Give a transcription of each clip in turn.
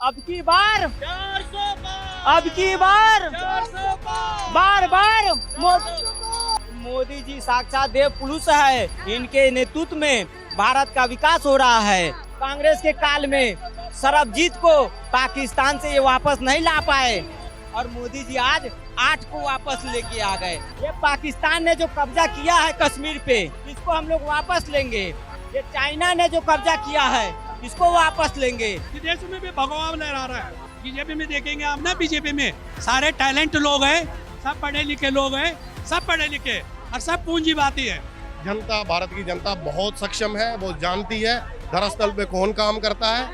अब की बार 400 अब की बार 400 बार बार मोदी जी साक्षात देव पुरुष है। इनके नेतृत्व में भारत का विकास हो रहा है। कांग्रेस के काल में सरबजीत को पाकिस्तान से ये वापस नहीं ला पाए और मोदी जी आज 8 को वापस लेके आ गए। ये पाकिस्तान ने जो कब्जा किया है कश्मीर पे, इसको हम लोग वापस लेंगे। ये चाइना ने जो कब्जा किया है, इसको वापस लेंगे। विदेशों में भी भगवान लहरा रहा है। बीजेपी में देखेंगे आप ना, बीजेपी में सारे टैलेंट लोग हैं, सब पढ़े लिखे लोग हैं, सब पढ़े लिखे और सब पूंजीवादी है। जनता, भारत की जनता बहुत सक्षम है, वो जानती है धरातल पे कौन काम करता है,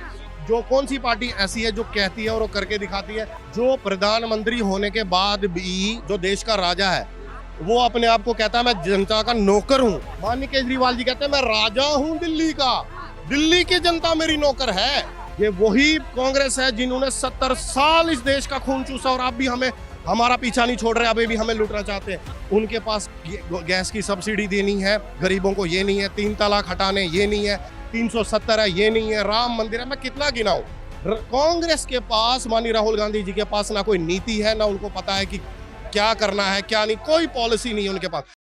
जो कौन सी पार्टी ऐसी है जो कहती है और वो करके दिखाती है। जो प्रधानमंत्री होने के बाद भी जो देश का राजा है, वो अपने आप को कहता है मैं जनता का नौकर हूँ। माननीय केजरीवाल जी कहते हैं मैं राजा हूँ दिल्ली का, दिल्ली की जनता मेरी नौकर है। ये वही कांग्रेस है जिन्होंने 70 साल इस देश का खून चूसा और अब भी हमारा पीछा नहीं छोड़ रहे, अभी भी हमें लूटना चाहते हैं। उनके पास गैस की सब्सिडी देनी है गरीबों को, ये नहीं है। 3 तलाक हटाने, ये नहीं है। 370 है, ये नहीं है। राम मंदिर है, मैं कितना गिनाऊं। कांग्रेस के पास, माननीय राहुल गांधी जी के पास ना कोई नीति है, ना उनको पता है कि क्या करना है क्या नहीं, कोई पॉलिसी नहीं है उनके पास।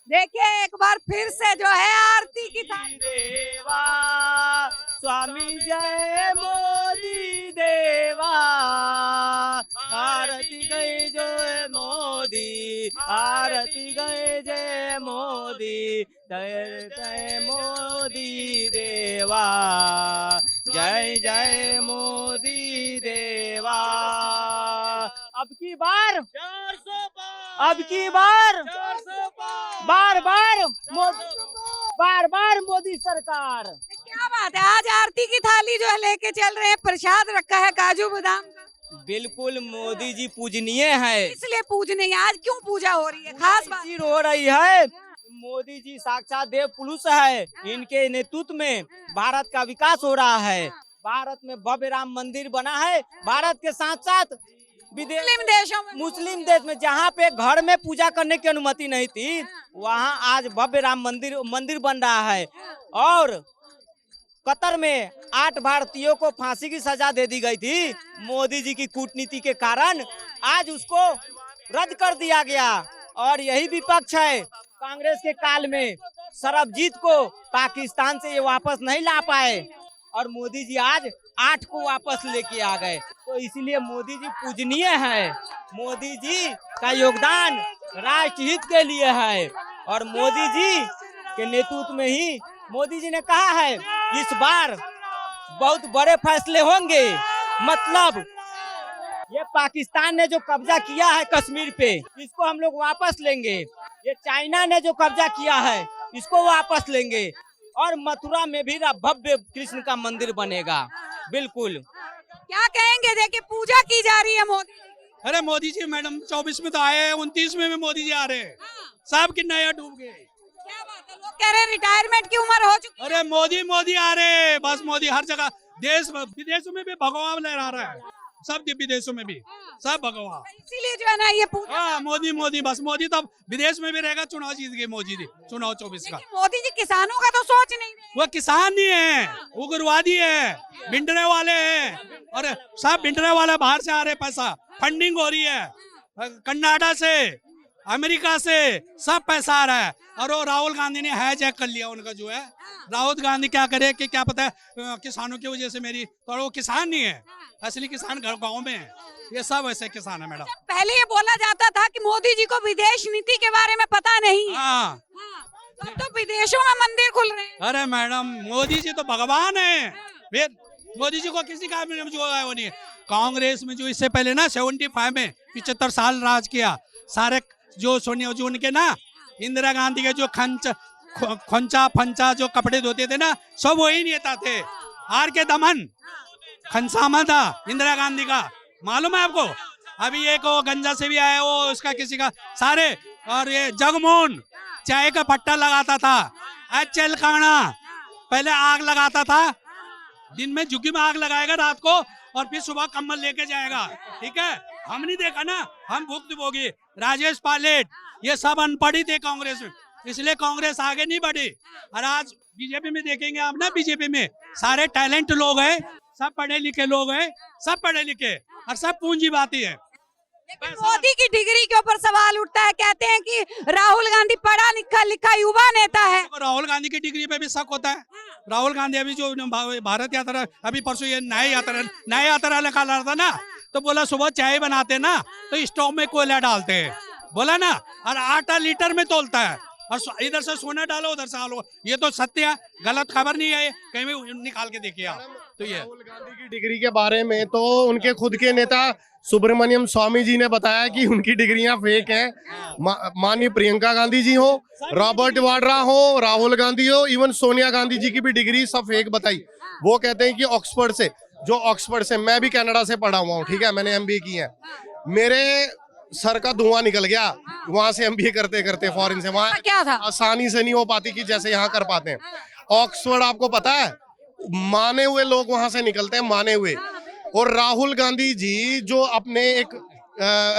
देखिए एक बार फिर से जो है आरती की थाली। देवा स्वामी जय मोदी देवा, आरती गए जय मोदी, आरती गए जय मोदी, जय जय मोदी देवा, जय जय मोदी देवा। अब की बार 400 अब की बार 400 बार बार मोदी सरकार। क्या बात है, आज आरती की थाली जो है लेके चल रहे हैं, प्रसाद रखा है काजू बादाम का। बिल्कुल मोदी जी पूजनीय है। इसलिए पूजने आज क्यों पूजा हो रही है, खास बात जी हो रही है। मोदी जी साक्षात देव पुरुष है। इनके नेतृत्व में भारत का विकास हो रहा है। भारत में भव्य राम मंदिर बना है। भारत के साथ साथ मुस्लिम देशों में, मुस्लिम देश में जहाँ पे घर में पूजा करने की अनुमति नहीं थी, वहाँ आज भव्य राम मंदिर बन रहा है। और कतर में 8 भारतीयों को फांसी की सजा दे दी गई थी। मोदी जी की कूटनीति के कारण आज उसको रद्द कर दिया गया। और यही विपक्ष है। कांग्रेस के काल में सरबजीत को पाकिस्तान से ये वापस नहीं ला पाए और मोदी जी आज 8 को वापस लेके आ गए। तो इसीलिए मोदी जी पूजनीय है। मोदी जी का योगदान राष्ट्र हित के लिए है और मोदी जी के नेतृत्व में ही मोदी जी ने कहा है इस बार बहुत बड़े फैसले होंगे। मतलब ये पाकिस्तान ने जो कब्जा किया है कश्मीर पे, इसको हम लोग वापस लेंगे। ये चाइना ने जो कब्जा किया है, इसको वापस लेंगे। और मथुरा में भी भव्य कृष्ण का मंदिर बनेगा। बिल्कुल। क्या कहेंगे, देखिए पूजा की जा रही है मोदी। अरे मोदी जी मैडम 24 में तो आए हैं, 29 में भी मोदी जी आ रहे हैं। सब की नया डूब गए। क्या बात है, लोग कह रहे हैं रिटायरमेंट की उम्र हो चुकी है। अरे मोदी आ रहे हैं, बस मोदी हर जगह, देश विदेशों में भी भगवान लहरा रहा है। सब विदेशों में भी सब भगवान। इसीलिए जो है ना ये पूजा। हाँ मोदी बस मोदी तो विदेश में भी रहेगा। चुनाव जीत गए मोदी जी, चुनाव 24 का। मोदी जी किसानों का तो सोच नहीं रहे। वो किसान नहीं है, उग्रवादी है, भिंडरे वाले हैं। और सब भिंडरे वाले बाहर से आ रहे, पैसा फंडिंग हो रही है कनाडा से, अमेरिका से, सब पैसा आ रहा है। और वो राहुल गांधी ने हाईजैक कर लिया उनका जो है। राहुल गांधी क्या करे कि क्या पता है, किसानों की वजह से मेरी, तो वो किसान नहीं है, असली किसान गाँव में है। ये सब ऐसे किसान है मैडम। पहले ये बोला जाता था कि मोदी जी को विदेश नीति के बारे में पता नहीं है। हाँ तो विदेशों में मंदिर खुल रहे हैं। अरे मैडम मोदी जी तो भगवान है। फिर मोदी जी को किसी का जो है वो नहीं है। कांग्रेस में जो इससे पहले ना 75 में 75 साल राज किया, सारे जो सोनिया जो उनके ना इंदिरा गांधी के जो खंचा फंचा जो कपड़े धोते थे ना, सब वही नेता थे। आर के दमन खनसामा था इंदिरा गांधी का, मालूम है आपको। अभी एक वो गंजा से भी आया, वो उसका किसी का सारे। और ये जगमोहन चाय का पट्टा लगाता था। अचल काना पहले आग लगाता था, दिन में झुग्गी में आग लगाएगा रात को और फिर सुबह कम्बल लेके जाएगा। ठीक है, हम नहीं देखा ना, हम भुक्तभोगी। राजेश पायलट ये सब अनपढ़ ही थे कांग्रेस में। इसलिए कांग्रेस आगे नहीं बढ़ी। और आज बीजेपी में देखेंगे आप ना, बीजेपी में सारे टैलेंट लोग हैं, सब पढ़े लिखे लोग हैं, सब पढ़े लिखे और सब पूंजीवादी है। लेकिन मोदी की डिग्री के ऊपर सवाल उठता है, कहते हैं कि राहुल गांधी पढ़ा लिखा युवा नेता है। राहुल गांधी की डिग्री पे भी शक होता है। राहुल गांधी अभी जो भारत यात्रा, अभी परसों ये नया यात्रा निकाल रहा था ना, तो बोला सुबह चाय बनाते ना तो स्टोव में कोयला डालते हैं, बोला ना, और 8 लीटर में तोलता है, और इधर से सोना डालो उधर से आलो। ये तो सत्य है, गलत खबर नहीं है, कहीं भी निकाल के देखिए आप। तो ये राहुल गांधी की डिग्री के बारे में तो उनके खुद के नेता सुब्रमण्यम स्वामी जी ने बताया कि उनकी डिग्रियां फेक हैं। माननीय प्रियंका गांधी जी हो, रॉबर्ट वाड्रा हो, राहुल गांधी हो, इवन सोनिया गांधी जी की भी डिग्री सब फेक बताई। वो कहते हैं कि ऑक्सफोर्ड से, मैं भी कनाडा से पढ़ा हुआ हूँ, ठीक है, मैंने MBA की है, मेरे सर का धुआं निकल गया वहां से MBA करते करते फॉरेन से। वहां क्या था? आसानी से नहीं हो पाती कि जैसे यहाँ कर पाते हैं। ऑक्सफोर्ड आपको पता है, माने हुए लोग वहां से निकलते हैं, माने हुए। और राहुल गांधी जी जो अपने एक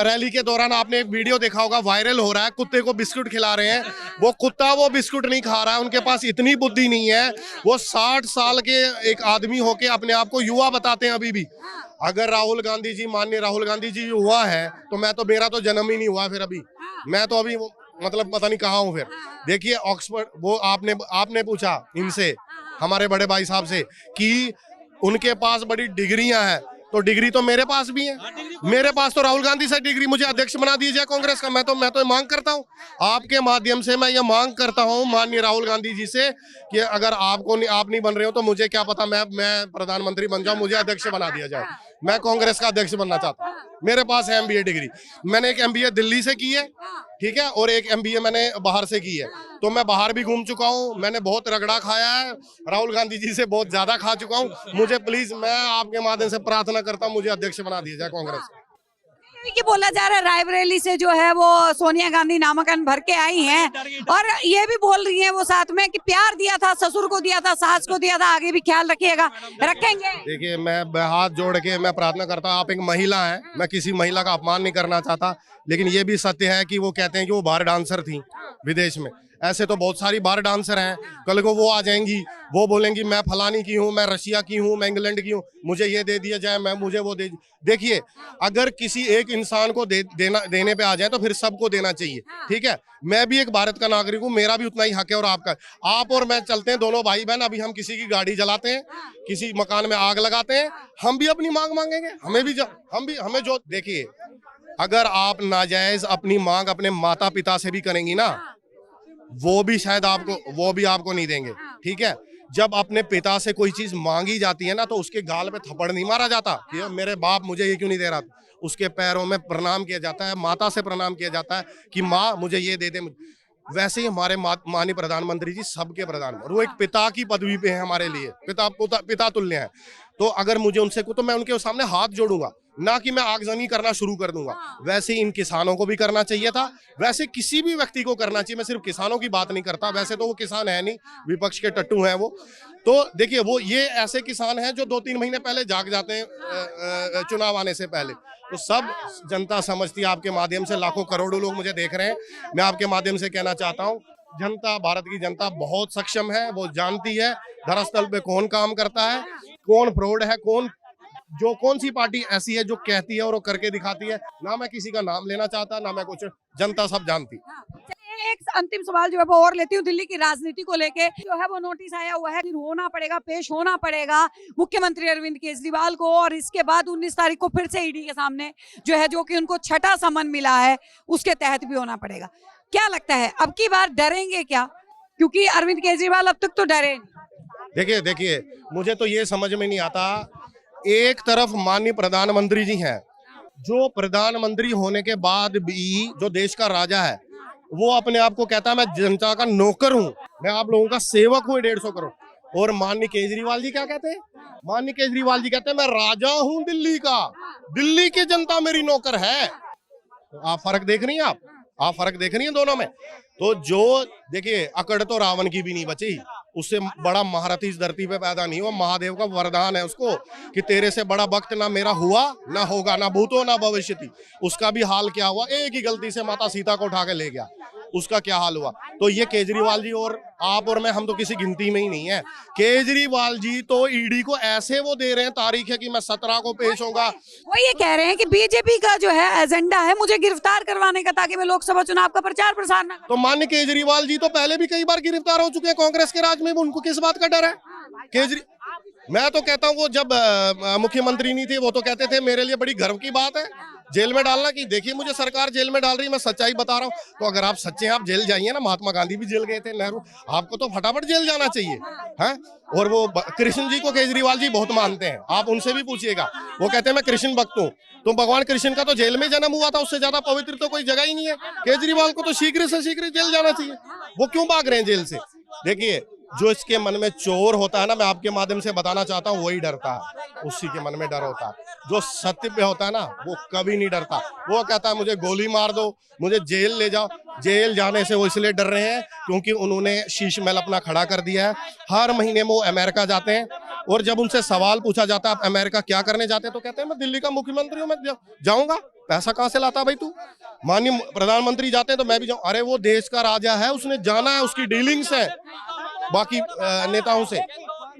रैली के दौरान आपने एक वीडियो देखा होगा, वायरल हो रहा है, कुत्ते को बिस्कुट खिला रहे हैं, वो कुत्ता वो बिस्कुट नहीं खा रहा है, उनके पास इतनी बुद्धि नहीं है। वो 60 साल के एक आदमी होके अपने आप को युवा बताते हैं अभी भी। अगर राहुल गांधी जी, माननीय राहुल गांधी जी युवा है तो मेरा तो जन्म ही नहीं हुआ फिर अभी, मैं तो अभी मतलब पता नहीं कहाँ हूँ फिर। देखिए ऑक्सफोर्ड, वो आपने पूछा इनसे, हमारे बड़े भाई साहब से, कि उनके पास बड़ी डिग्रियां हैं, तो डिग्री तो मेरे पास भी है। मेरे पास तो राहुल गांधी से डिग्री, मुझे अध्यक्ष बना दीजिए कांग्रेस का। मैं तो मांग करता हूं, आपके माध्यम से मैं ये मांग करता हूं माननीय राहुल गांधी जी से कि अगर आप नहीं बन रहे हो तो मुझे क्या पता, मैं प्रधानमंत्री बन जाऊं, मुझे अध्यक्ष बना दिया जाए। मैं कांग्रेस का अध्यक्ष बनना चाहता हूँ। मेरे पास है MBA डिग्री, मैंने एक MBA दिल्ली से की है, ठीक है, और एक MBA मैंने बाहर से की है। तो मैं बाहर भी घूम चुका हूँ, मैंने बहुत रगड़ा खाया है, राहुल गांधी जी से बहुत ज्यादा खा चुका हूँ। मुझे प्लीज, मैं आपके माध्यम से प्रार्थना करता हूँ, मुझे अध्यक्ष बना दिया जाए कांग्रेस। कि बोला जा रहा है रायबरेली से जो है वो सोनिया गांधी नामांकन भर के आई हैं, और ये भी बोल रही हैं वो साथ में कि प्यार दिया था, ससुर को दिया था, सास को दिया था, आगे भी ख्याल रखिएगा, रखेंगे। देखिए, मैं हाथ जोड़ के मैं प्रार्थना करता हूँ, आप एक महिला हैं, मैं किसी महिला का अपमान नहीं करना चाहता, लेकिन ये भी सत्य है कि वो कहते हैं कि वो बार डांसर थी विदेश में। ऐसे तो बहुत सारी बार डांसर हैं, कल को वो आ जाएंगी, वो बोलेंगी मैं फलानी की हूँ, मैं रशिया की हूँ, मैं इंग्लैंड की हूँ, मुझे ये दे दिया जाए, मुझे वो दे। देखिए, अगर किसी एक इंसान को देने पे आ जाए तो फिर सबको देना चाहिए, ठीक है। मैं भी एक भारत का नागरिक हूँ, मेरा भी उतना ही हक है और आपका। आप और मैं चलते हैं दोनों भाई बहन, अभी हम किसी की गाड़ी जलाते हैं, किसी मकान में आग लगाते हैं, हम भी अपनी मांग मांगेंगे, हमें जो देखिए, अगर आप नाजायज अपनी मांग अपने माता पिता से भी करेंगी ना, वो भी शायद आपको नहीं देंगे, ठीक है। जब अपने पिता से कोई चीज मांगी जाती है ना, तो उसके गाल पे थप्पड़ नहीं मारा जाता कि मेरे बाप मुझे ये क्यों नहीं दे रहा, उसके पैरों में प्रणाम किया जाता है, माता से प्रणाम किया जाता है कि माँ मुझे ये दे दे। वैसे ही हमारे माननीय प्रधानमंत्री जी सबके प्रधानमंत्री, वो एक पिता की पदवी पे है हमारे लिए, पिता तुल्य है। तो अगर मुझे उनसे तो मैं उनके सामने हाथ जोड़ूंगा, ना कि मैं आगजनी करना शुरू कर दूंगा। वैसे इन किसानों को भी करना चाहिए था, वैसे किसी भी व्यक्ति को करना चाहिए। मैं सिर्फ किसानों की बात नहीं करता, वैसे तो वो किसान है नहीं, विपक्ष के टट्टू हैं वो। तो देखिए, वो ये ऐसे किसान हैं जो 2-3 महीने पहले जाग जाते हैं चुनाव आने से पहले। तो सब जनता समझती है, आपके माध्यम से लाखों करोड़ों लोग मुझे देख रहे हैं, मैं आपके माध्यम से कहना चाहता हूँ, जनता, भारत की जनता बहुत सक्षम है, वो जानती है धरातल पे कौन काम करता है, कौन फ्रॉड है, कौन सी पार्टी ऐसी है जो कहती है और वो करके दिखाती है। ना मैं किसी का नाम लेना चाहता, ना मैं कुछ, जनता सब जानती। एक अंतिम सवाल जो है वो और लेती हूँ, दिल्ली की राजनीति को लेके जो है वो नोटिस आया हुआ है, पेश होना पड़ेगा मुख्यमंत्री अरविंद केजरीवाल को, और इसके बाद 19 तारीख को फिर से ईडी के सामने जो है, जो कि उनको 6ठा समन मिला है, उसके तहत भी होना पड़ेगा। क्या लगता है अब की बार डरेंगे क्या, क्योंकि अरविंद केजरीवाल अब तक तो डरे नहीं। देखिए, मुझे तो ये समझ में नहीं आता, एक तरफ माननीय प्रधानमंत्री जी हैं, जो प्रधानमंत्री होने के बाद भी जो देश का राजा है, वो अपने आप को कहता है मैं जनता का नौकर हूं, मैं आप लोगों का सेवक हूं 150 करोड़। और माननीय केजरीवाल जी क्या कहते हैं? माननीय केजरीवाल जी कहते हैं मैं राजा हूं दिल्ली का, दिल्ली की जनता मेरी नौकर है। तो आप फर्क देख रही हैं, आप फर्क देख रही हैं दोनों में। तो जो देखिए, अकड़ तो रावण की भी नहीं बची, उससे बड़ा महारथी इस धरती पे पैदा नहीं हुआ। महादेव का वरदान है उसको कि तेरे से बड़ा वक्त ना मेरा हुआ ना होगा, ना भूतो ना भविष्यति। उसका भी हाल क्या हुआ, एक ही गलती से माता सीता को उठा के ले गया। उसका क्या हाल हुआ। तो ये केजरीवाल जी और आप और मैं, हम तो किसी गिनती में ही नहीं है। केजरीवाल जी तो ईडी को ऐसे वो दे रहे हैं तारीख है कि मैं 17 को पेश होगा। वो ये कह रहे हैं कि बीजेपी का जो है एजेंडा है मुझे गिरफ्तार करवाने का, ताकि मैं लोकसभा चुनाव का प्रचार प्रसार ना। तो माननीय केजरीवाल जी तो पहले भी कई बार गिरफ्तार हो चुके हैं कांग्रेस के राज में, उनको किस बात का डर है। मैं तो कहता हूँ वो जब मुख्यमंत्री नहीं थे वो तो कहते थे मेरे लिए बड़ी गर्व की बात है जेल में डालना, कि देखिए मुझे सरकार जेल में डाल रही है, मैं सच्चाई बता रहा हूँ। तो अगर आप सच्चे हैं आप जेल जाइए ना, महात्मा गांधी भी जेल गए थे, नेहरू, आपको तो फटाफट जेल जाना चाहिए है। और वो कृष्ण जी को केजरीवाल जी बहुत मानते हैं, आप उनसे भी पूछिएगा, वो कहते हैं मैं कृष्ण भक्त हूँ। तो भगवान कृष्ण का तो जेल में जन्म हुआ था, उससे ज्यादा पवित्र तो कोई जगह ही नहीं है। केजरीवाल को तो शीघ्र से शीघ्र जेल जाना चाहिए, वो क्यों भाग रहे हैं जेल से। देखिए जो इसके मन में चोर होता है ना, मैं आपके माध्यम से बताना चाहता हूँ, वही डरता है, उसी के मन में डर होता है। जो सत्य पे होता है ना वो कभी नहीं डरता, वो कहता है मुझे गोली मार दो, मुझे जेल ले जाओ। जेल जाने से वो इसलिए डर रहे हैं क्योंकि उन्होंने शीश महल अपना खड़ा कर दिया है। हर महीने वो अमेरिका जाते हैं और जब उनसे सवाल पूछा जाता है आप अमेरिका क्या करने जाते हैं, तो कहते हैं मैं दिल्ली का मुख्यमंत्री हूँ, मैं जाऊंगा। पैसा कहाँ से लाता भाई तू। माननीय प्रधानमंत्री जाते हैं तो मैं भी जाऊँ। अरे वो देश का राजा है, उसने जाना है, उसकी डीलिंग्स है बाकी नेताओं से,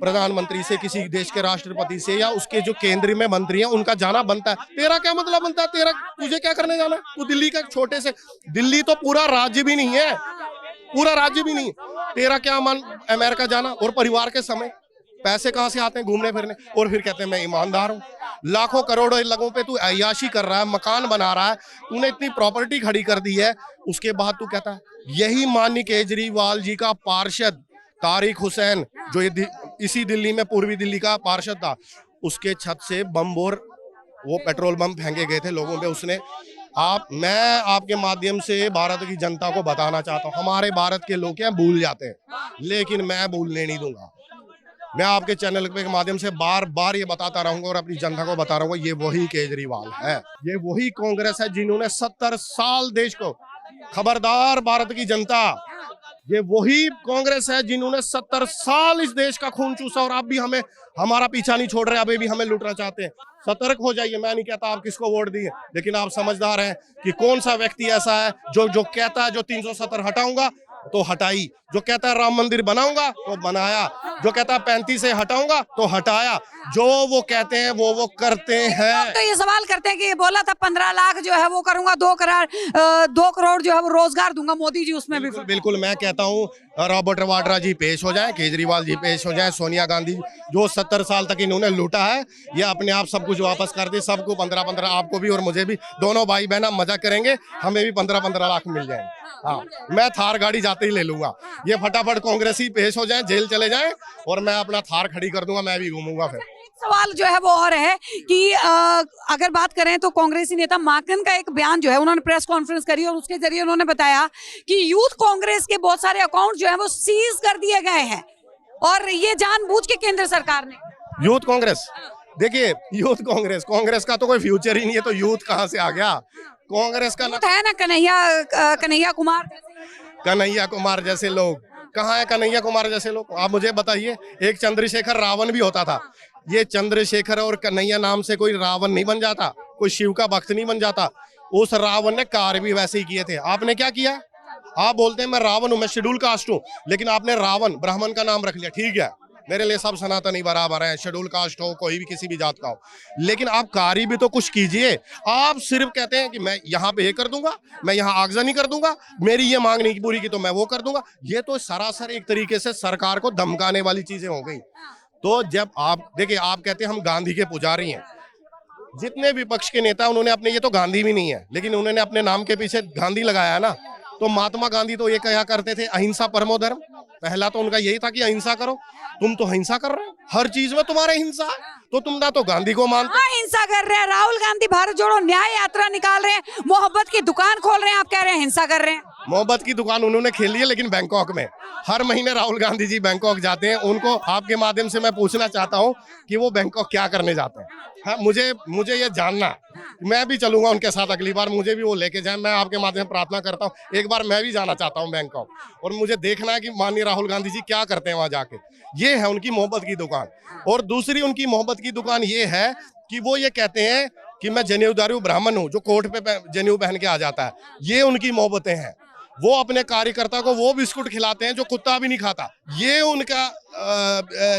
प्रधानमंत्री से, किसी देश के राष्ट्रपति से या उसके जो केंद्र में मंत्री हैं उनका जाना बनता है। तेरा क्या मतलब बनता है, तेरा तुझे क्या करने जाना है। तू दिल्ली का छोटे से, दिल्ली तो पूरा राज्य भी नहीं है, पूरा राज्य भी नहीं, तेरा क्या मन अमेरिका जाना। और परिवार के समय पैसे कहाँ से आते हैं घूमने फिरने, और फिर कहते हैं मैं ईमानदार हूँ। लाखों करोड़ों लोगों पे तू अय्याशी कर रहा है, मकान बना रहा है, तूने इतनी प्रॉपर्टी खड़ी कर दी है, उसके बाद तू कहता है। यही माननीय केजरीवाल जी का पार्षद तारिक हुसैन, जो ये इसी दिल्ली में पूर्वी दिल्ली का पार्षद था, उसके छत से बम और वो पेट्रोल बम फेंके गए थे लोगों पे उसने। मैं आपके माध्यम से भारत की जनता को बताना चाहता हूँ, हमारे भारत के लोग क्या भूल जाते हैं, लेकिन मैं भूलने नहीं दूंगा। मैं आपके चैनल के माध्यम से बार बार ये बताता रहूंगा और अपनी जनता को बता रहूंगा, ये वही केजरीवाल है, ये वही कांग्रेस है जिन्होंने 70 साल देश को, खबरदार भारत की जनता, ये वही कांग्रेस है जिन्होंने 70 साल इस देश का खून चूसा और आप भी हमें, हमारा पीछा नहीं छोड़ रहे, अभी भी हमें लूटना चाहते हैं। सतर्क हो जाइए। मैं नहीं कहता आप किसको वोट दिए, लेकिन आप समझदार हैं कि कौन सा व्यक्ति ऐसा है जो कहता है जो 370 हटाऊंगा तो हटाई, जो कहता है राम मंदिर बनाऊंगा तो बनाया, जो कहता है 35 से हटाऊंगा तो हटाया, जो वो कहते हैं वो करते हैं। तो ये सवाल करते हैं कि ये बोला था 15 लाख जो है वो करूंगा, 2 करोड़ जो है वो रोजगार दूंगा मोदी जी, उसमें भी बिल्कुल मैं कहता हूँ रॉबर्ट वाड्रा जी पेश हो जाए, केजरीवाल जी पेश हो जाए, सोनिया गांधी जो 70 साल तक इन्होंने लूटा है, ये अपने आप सब कुछ वापस कर दे, सबको 15-15, आपको भी और मुझे भी, दोनों भाई बहन मजा करेंगे, हमें भी 15-15 लाख मिल जाएंगे। हाँ, मैं थार गाड़ी जाते ही ले लूंगा, ये फटाफट कांग्रेस ही पेश हो जाए, जेल चले जाएं और मैं अपना थार खड़ी कर दूंगा, मैं भी घूमूंगा। फिर सवाल जो है वो और है कि अगर बात करें तो कांग्रेसी नेता माकन का एक बयान जो है, उन्होंने प्रेस कॉन्फ्रेंस करी और उसके जरिए उन्होंने बताया कि यूथ कांग्रेस के बहुत सारे अकाउंट जो है वो सीज कर दिए गए हैं और ये जानबूझ के केंद्र सरकार ने। यूथ कांग्रेस, देखिए यूथ कांग्रेस का तो कोई फ्यूचर ही नहीं है, तो यूथ कहाँ से आ गया। कांग्रेस का है ना कन्हैया कुमार जैसे लोग, कहाँ है कन्हैया कुमार जैसे लोग, आप मुझे बताइए। एक चंद्रशेखर रावण भी होता था, ये चंद्रशेखर और कन्हैया नाम से कोई रावण नहीं बन जाता, कोई शिव का भक्त नहीं बन जाता। उस रावण ने कार्य भी वैसे ही किए थे। आपने क्या किया, आप बोलते हैं मैं रावण हूं, मैं शेड्यूल कास्ट हूं, लेकिन आपने रावण ब्राह्मण का नाम रख लिया। ठीक है, मेरे लिए सब सनातनी बराबर है, शेड्यूल कास्ट हो, कोई भी किसी भी जात का हो, लेकिन आप कार्य भी तो कुछ कीजिए। आप सिर्फ कहते हैं कि मैं यहाँ पे ये कर दूंगा, मैं यहाँ आगजनी कर दूंगा, मेरी ये मांग नहीं पूरी की तो मैं वो कर दूंगा। ये तो सरासर एक तरीके से सरकार को धमकाने वाली चीजें हो गई। तो जब आप देखिए, आप कहते हैं हम गांधी के पुजारी हैं, जितने विपक्ष के नेता उन्होंने अपने, ये तो गांधी भी नहीं है लेकिन उन्होंने अपने नाम के पीछे गांधी लगाया ना। तो महात्मा गांधी तो ये क्या करते थे, अहिंसा परमो धर्म। पहला तो उनका यही था कि अहिंसा करो। तुम तो हिंसा कर रहे हो, हर चीज में तुम्हारे हिंसा, तो तुम ना तो गांधी को मानते, हिंसा कर रहे हैं। राहुल गांधी भारत जोड़ो न्याय यात्रा निकाल रहे हैं, मोहब्बत की दुकान खोल रहे हैं, आप कह रहे हैं हिंसा कर रहे हैं। मोहब्बत की दुकान उन्होंने खेली है, लेकिन बैंकॉक में। हर महीने राहुल गांधी जी बैंकॉक जाते हैं। उनको आपके माध्यम से मैं पूछना चाहता हूं कि वो बैंकॉक क्या करने जाते हैं। हाँ, मुझे ये जानना, मैं भी चलूंगा उनके साथ अगली बार, मुझे भी वो लेके जाए। मैं आपके माध्यम से प्रार्थना करता हूँ, एक बार मैं भी जाना चाहता हूँ बैंकॉक, और मुझे देखना है कि माननीय राहुल गांधी जी क्या करते हैं वहां जाके। ये है उनकी मोहब्बत की दुकान। और दूसरी उनकी मोहब्बत की दुकान ये है कि वो ये कहते हैं कि मैं जनेऊधारी ब्राह्मण हूँ, जो कोर्ट पे जनेऊ पहन के आ जाता है। ये उनकी मोहब्बतें हैं। वो अपने कार्यकर्ता को वो बिस्कुट खिलाते हैं जो कुत्ता भी नहीं खाता। ये उनका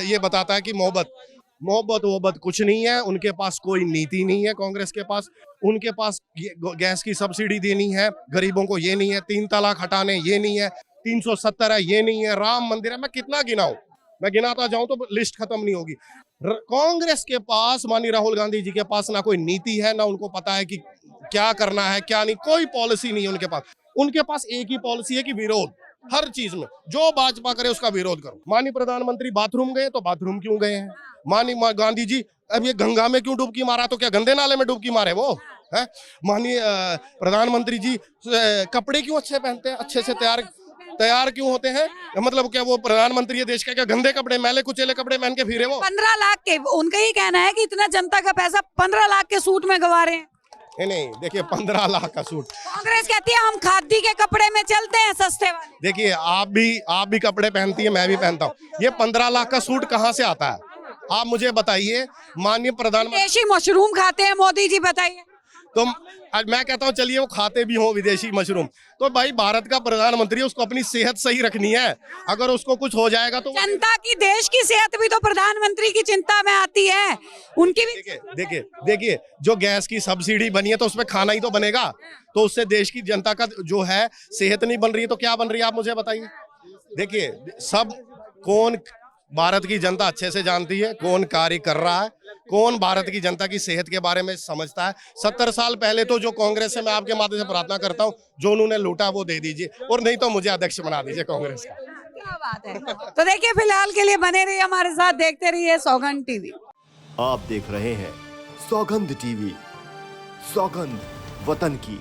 ये बताता है कि मोहब्बत कुछ नहीं है। उनके पास कोई नीति नहीं है कांग्रेस के पास। उनके पास गैस की सब्सिडी देनी है गरीबों को, ये नहीं है। 3 तलाक हटाने, ये नहीं है। 370 है, ये नहीं है। राम मंदिर है, मैं कितना गिनाऊं? मैं गिनाता जाऊं तो लिस्ट खत्म नहीं होगी। कांग्रेस के पास, माननीय राहुल गांधी जी के पास ना कोई नीति है, ना उनको पता है कि क्या करना है क्या नहीं। कोई पॉलिसी नहीं है उनके पास। उनके पास एक ही पॉलिसी है कि विरोध। हर चीज में जो भाजपा करे उसका विरोध करो। माननीय प्रधानमंत्री बाथरूम गए तो बाथरूम क्यों गए हैं? माननीय गांधी जी अब ये गंगा में क्यों डुबकी मारा? तो क्या गंदे नाले में डुबकी मारे वो है? माननीय प्रधानमंत्री जी कपड़े क्यों अच्छे पहनते हैं, अच्छे से तैयार क्यों होते हैं? मतलब क्या वो प्रधानमंत्री है देश का? क्या गंदे कपड़े, मैले कुचेले कपड़े पहन के फिरे वो? 15 लाख के, उनका ही कहना है कि इतना जनता का पैसा 15 लाख के सूट में गवा रहे हैं। नहीं, देखिए 15 लाख का सूट। कांग्रेस कहती है हम खादी के कपड़े में चलते हैं, सस्ते वाले। देखिए आप भी कपड़े पहनती है, मैं भी पहनता हूँ। ये 15 लाख का सूट कहाँ से आता है? आप मुझे बताइए। माननीय प्रधानमंत्री विदेशी मशरूम खाते हैं मोदी जी, बताइए। तो मैं कहता हूं चलिए वो खाते भी हों विदेशी मशरूम, तो भाई भारत का प्रधानमंत्री है, उसको अपनी सेहत सही रखनी है। अगर उसको कुछ हो जाएगा तो जनता की, देश की सेहत भी तो प्रधानमंत्री की चिंता में आती है। उनकी भी देखिए जो गैस की सब्सिडी बनी है तो उसमें खाना ही तो बनेगा। तो उससे देश की जनता का जो है सेहत नहीं बन रही है तो क्या बन रही है आप मुझे बताइए। देखिए सब कौन भारत की जनता अच्छे से जानती है, कौन कार्य कर रहा है, कौन भारत की जनता की सेहत के बारे में समझता है। 70 साल पहले तो जो कांग्रेस से, मैं आपके माध्यम से प्रार्थना करता हूं, जो उन्होंने लूटा वो दे दीजिए, और नहीं तो मुझे अध्यक्ष बना दीजिए कांग्रेस का। क्या बात है। तो देखिए फिलहाल के लिए बने रहिए हमारे साथ, देखते रहिए सौगंध टीवी। आप देख रहे हैं सौगंध टीवी, सौगंध वतन की।